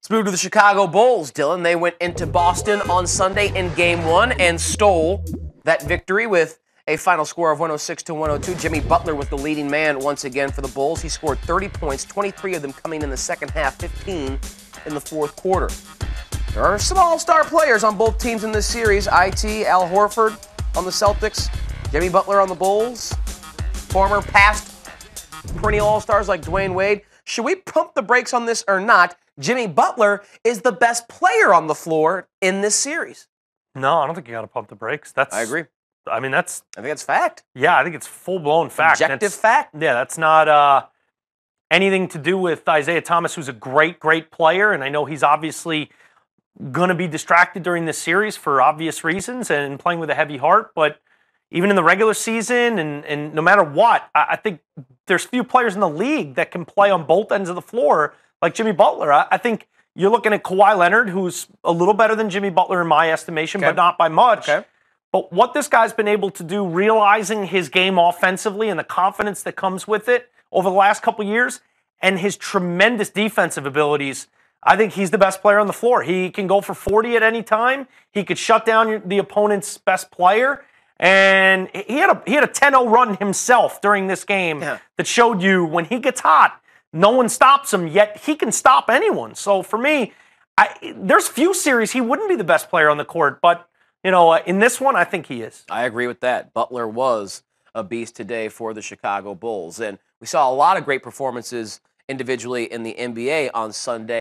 Let's move to the Chicago Bulls, Dylan. They went into Boston on Sunday in Game 1 and stole that victory with a final score of 106-102. Jimmy Butler was the leading man once again for the Bulls. He scored 30 points, 23 of them coming in the second half, 15 in the fourth quarter. There are some all-star players on both teams in this series. IT, Al Horford on the Celtics, Jimmy Butler on the Bulls, former past perennial all-stars like Dwayne Wade. Should we pump the brakes on this or not? Jimmy Butler is the best player on the floor in this series. No, I don't think you got to pump the brakes. I agree. I think that's fact. Yeah, I think it's full-blown fact. Objective fact. Yeah, that's not anything to do with Isaiah Thomas, who's a great, great player, and I know he's obviously going to be distracted during this series for obvious reasons and playing with a heavy heart, but even in the regular season and no matter what, I think there's few players in the league that can play on both ends of the floor like Jimmy Butler. I think you're looking at Kawhi Leonard, who's a little better than Jimmy Butler in my estimation, but not by much. Okay. But what this guy's been able to do, realizing his game offensively and the confidence that comes with it over the last couple years, and his tremendous defensive abilities, I think he's the best player on the floor. He can go for 40 at any time. He could shut down the opponent's best player. And he had a 10-0 run himself during this game that showed you when he gets hot, no one stops him, yet he can stop anyone. So for me, there's few series he wouldn't be the best player on the court, but in this one, I think he is. I agree with that. Butler was a beast today for the Chicago Bulls. And we saw a lot of great performances individually in the NBA on Sunday.